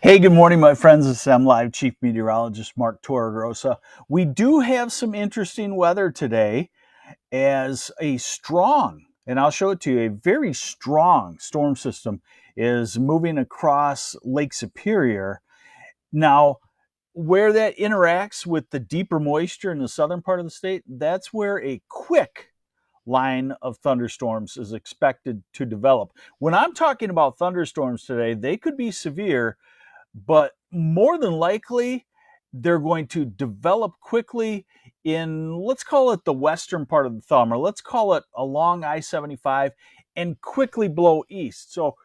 Hey, good morning, my friends. This is MLive Chief Meteorologist Mark Torregrossa. We do have some interesting weather today as a strong, and I'll show it to you, a very strong storm system is moving across Lake Superior. Now, where that interacts with the deeper moisture in the southern part of the state, that's where a quick line of thunderstorms is expected to develop. When I'm talking about thunderstorms today, they could be severe, but more than likely they're going to develop quickly in, let's call it the western part of the thumb, or let's call it along I-75, and quickly blow east. So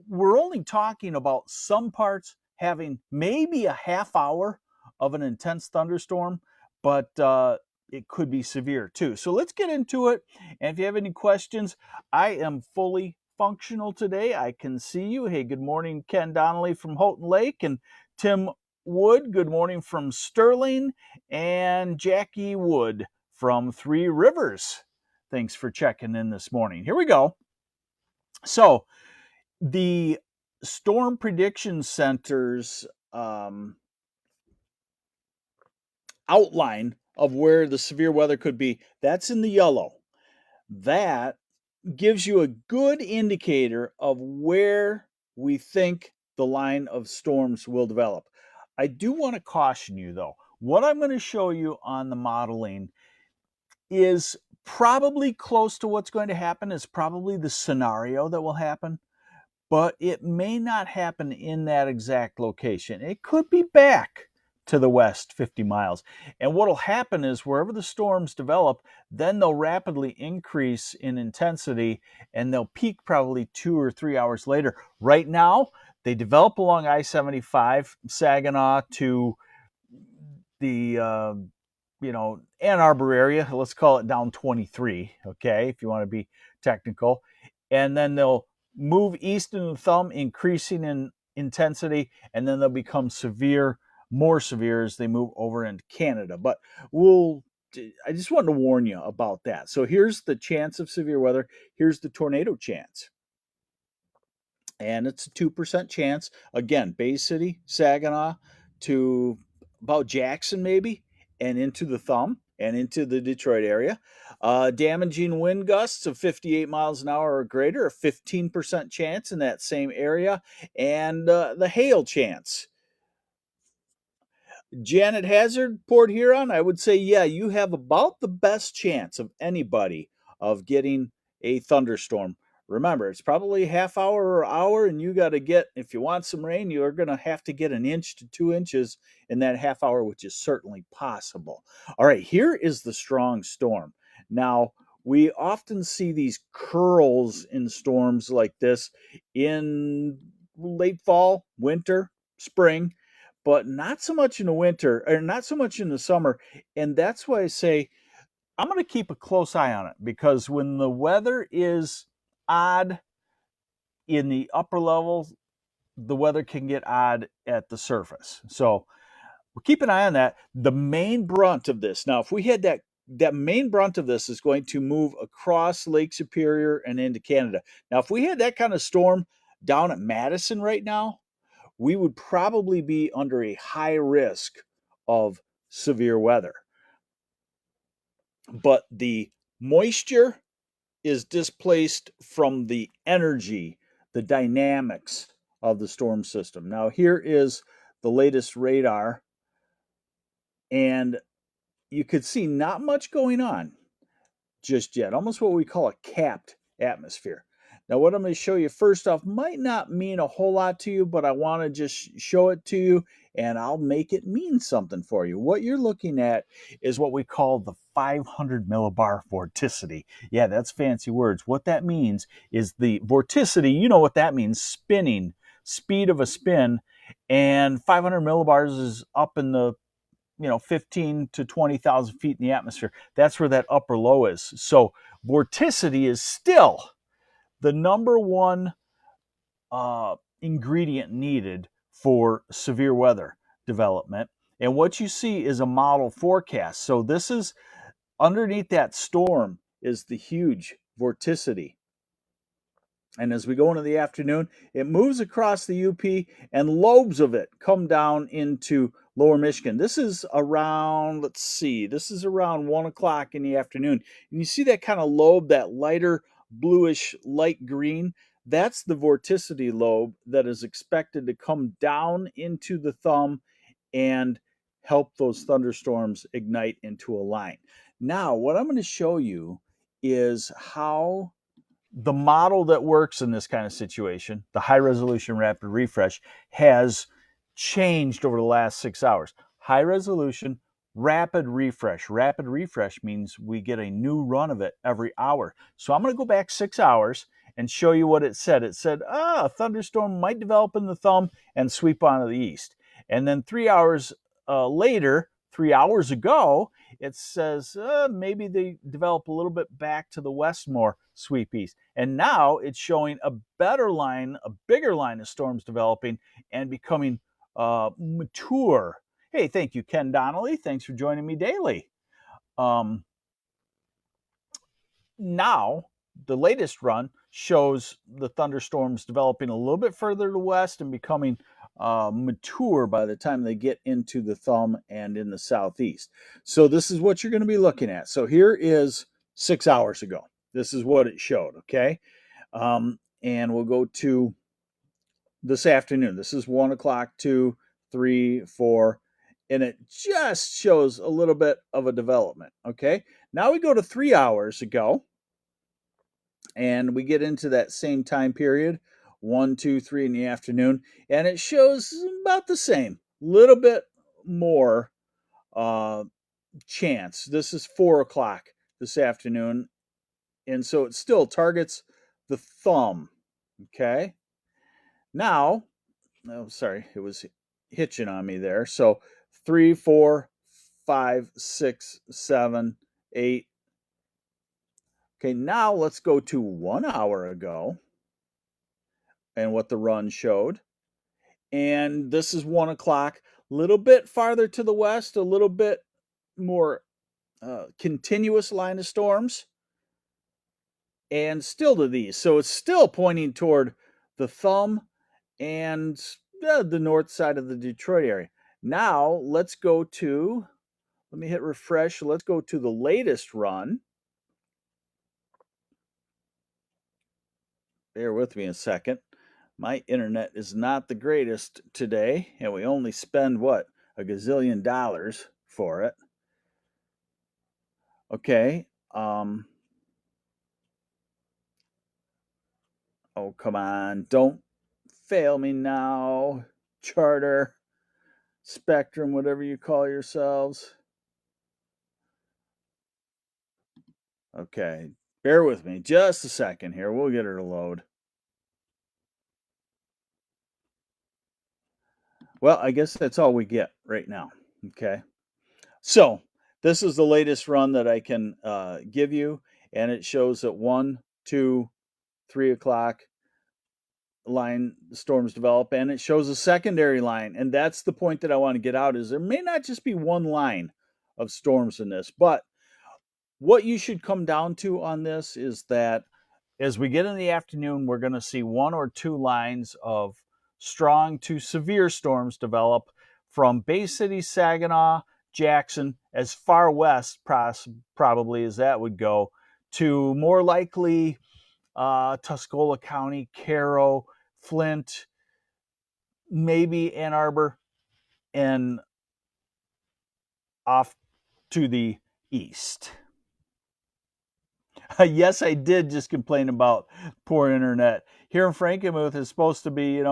we're only talking about some parts having maybe a half hour of an intense thunderstorm, but it could be severe too. So let's get into it. And if you have any questions, I am fully functional today. I can see you. Hey, good morning, Ken Donnelly from Houghton Lake, and Tim Wood, good morning from Sterling, and Jackie Wood from Three Rivers. Thanks for checking in this morning. Here we go. So, the Storm Prediction Center's outline of where the severe weather could be, that's in the yellow. That gives you a good indicator of where we think the line of storms will develop. I do want to caution you, though. What I'm going to show you on the modeling is probably close to what's going to happen, is probably the scenario that will happen, but it may not happen in that exact location. It could be back to the west 50 miles. And what will happen is wherever the storms develop, then they'll rapidly increase in intensity and they'll peak probably 2 or 3 hours later. Right now, they develop along I-75, Saginaw to the Ann Arbor area. Let's call it down 23, okay, if you want to be technical. And then they'll move east in the thumb, increasing in intensity, and then they'll become severe, more severe as they move over into Canada. But I just wanted to warn you about that. So here's the chance of severe weather. Here's the tornado chance. And it's a 2% chance. Again, Bay City, Saginaw to about Jackson, maybe, and into the thumb and into the Detroit area. Damaging wind gusts of 58 miles an hour or greater, a 15% chance in that same area. And the hail chance. Janet Hazard, Port Huron, I would say, yeah, you have about the best chance of anybody of getting a thunderstorm. Remember, it's probably a half hour or hour, and you got to get, if you want some rain, you're going to have to get an inch to 2 inches in that half hour, which is certainly possible. All right, here is the strong storm. Now, we often see these curls in storms like this in late fall, winter, spring, but not so much in the winter or not so much in the summer. And that's why I say I'm going to keep a close eye on it, because when the weather is odd in the upper levels, the weather can get odd at the surface. So we'll keep an eye on that. The main brunt of this, now, if we had that main brunt of this is going to move across Lake Superior and into Canada. Now, if we had that kind of storm down at Madison right now, we would probably be under a high risk of severe weather. But the moisture is displaced from the energy, the dynamics of the storm system. Now, here is the latest radar, and you could see not much going on just yet, almost what we call a capped atmosphere. Now, what I'm going to show you first off might not mean a whole lot to you, but I want to just show it to you and I'll make it mean something for you. What you're looking at is what we call the 500 millibar vorticity. Yeah, that's fancy words. What that means is the vorticity, you know what that means, spinning, speed of a spin, and 500 millibars is up in the 15 to 20,000 feet in the atmosphere. That's where that upper low is. So vorticity is still the number one ingredient needed for severe weather development. And what you see is a model forecast. So this is underneath that storm is the huge vorticity. And as we go into the afternoon, it moves across the UP and lobes of it come down into lower Michigan. This is around, let's see, this is around 1 o'clock in the afternoon. And you see that kind of lobe, that lighter bluish light green? That's the vorticity lobe that is expected to come down into the thumb and help those thunderstorms ignite into a line. Now, what I'm going to show you is how the model that works in this kind of situation, the high resolution rapid refresh, has changed over the last 6 hours. High resolution rapid refresh. Rapid refresh means we get a new run of it every hour. So I'm going to go back 6 hours and show you what it said. It said, a thunderstorm might develop in the thumb and sweep onto the east. And then 3 hours later, 3 hours ago, it says maybe they develop a little bit back to the west more, sweep east. And now it's showing a better line, a bigger line of storms developing and becoming mature. Hey, thank you, Ken Donnelly. Thanks for joining me daily. Now, the latest run shows the thunderstorms developing a little bit further to the west and becoming mature by the time they get into the thumb and in the southeast. So this is what you're going to be looking at. So here is 6 hours ago. This is what it showed, okay? And we'll go to this afternoon. This is 1 o'clock, 2, 3, 4, and it just shows a little bit of a development, okay? Now we go to 3 hours ago, and we get into that same time period, 1, 2, 3 in the afternoon, and it shows about the same, little bit more chance. This is 4 o'clock this afternoon, and so it still targets the thumb. Okay. Now, oh, sorry, it was hitching on me there. So 3, 4, 5, 6, 7, 8. Okay, now let's go to 1 hour ago and what the run showed. And this is 1 o'clock, a little bit farther to the west, a little bit more continuous line of storms, and still to these. So it's still pointing toward the thumb and the north side of the Detroit area. Now let's go to, let me hit refresh. Let's go to the latest run. Bear with me a second. My internet is not the greatest today, and we only spend what, a gazillion dollars for it. Okay. Oh, come on. Don't fail me now. Charter, Spectrum, whatever you call yourselves. Okay. Bear with me just a second here. We'll get her to load. Well, I guess that's all we get right now. Okay. So this is the latest run that I can give you, and it shows that 1, 2, 3 o'clock line storms develop, and it shows a secondary line. And that's the point that I want to get out is there may not just be one line of storms in this, but what you should come down to on this is that as we get in the afternoon, we're going to see 1 or 2 lines of strong to severe storms develop from Bay City, Saginaw, Jackson, as far west probably as that would go, to more likely Tuscola County, Caro, Flint, maybe Ann Arbor, and off to the east. Yes, I did just complain about poor internet. Here in Frankenmuth is supposed to be,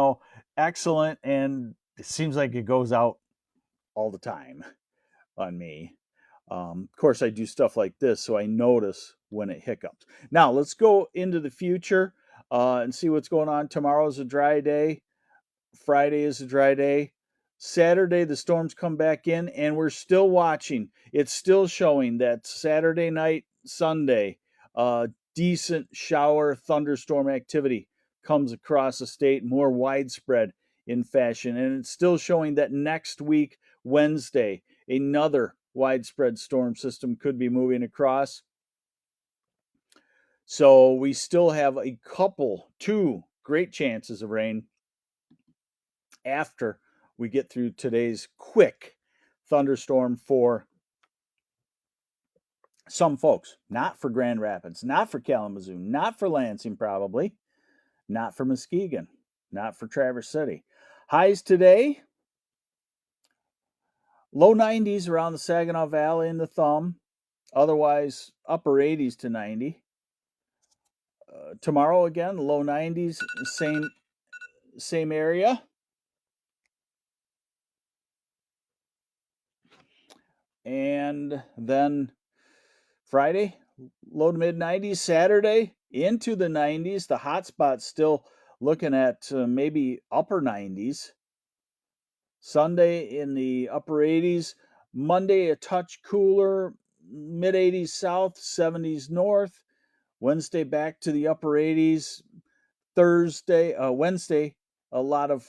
excellent, and it seems like it goes out all the time on me. Of course, I do stuff like this, so I notice when it hiccups. Now, let's go into the future and see what's going on. Tomorrow's a dry day. Friday is a dry day. Saturday, the storms come back in, and we're still watching. It's still showing that Saturday night, Sunday, decent shower thunderstorm activity comes across the state, more widespread in fashion. And it's still showing that next week, Wednesday, another widespread storm system could be moving across. So we still have two great chances of rain after we get through today's quick thunderstorm for some folks. Not for Grand Rapids, not for Kalamazoo, not for Lansing, probably, not for Muskegon, not for Traverse City. Highs today, low 90s around the Saginaw Valley and the Thumb. Otherwise, upper 80s to 90. Tomorrow again, low 90s, same area. And then Friday, low to mid 90s. Saturday, into the 90s. The hot spot's still looking at maybe upper 90s. Sunday in the upper 80s. Monday, a touch cooler, mid 80s south, 70s north. Wednesday, back to the upper 80s. Wednesday, a lot of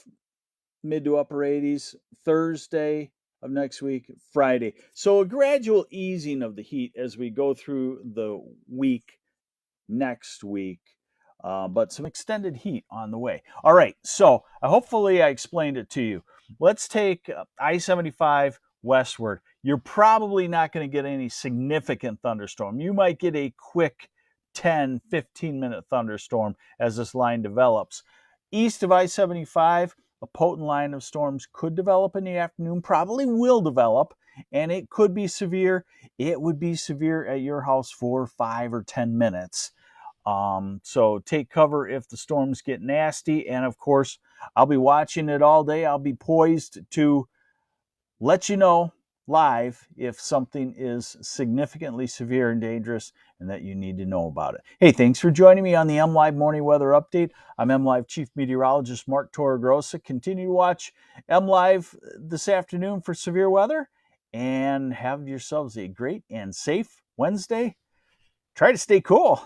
mid to upper 80s. Thursday of next week, Friday. So a gradual easing of the heat as we go through the week next week, but some extended heat on the way. All right, so hopefully I explained it to you. Let's take I-75 westward. You're probably not going to get any significant thunderstorm. You might get a quick 10, 15-minute thunderstorm as this line develops. East of I-75, a potent line of storms could develop in the afternoon, probably will develop, and it could be severe. It would be severe at your house for 5 or 10 minutes. So take cover if the storms get nasty. And of course, I'll be watching it all day. I'll be poised to let you know live if something is significantly severe and dangerous and that you need to know about it. Hey, thanks for joining me on the MLive Morning Weather Update. I'm MLive Chief Meteorologist Mark Torregrossa. Continue to watch MLive this afternoon for severe weather and have yourselves a great and safe Wednesday. Try to stay cool.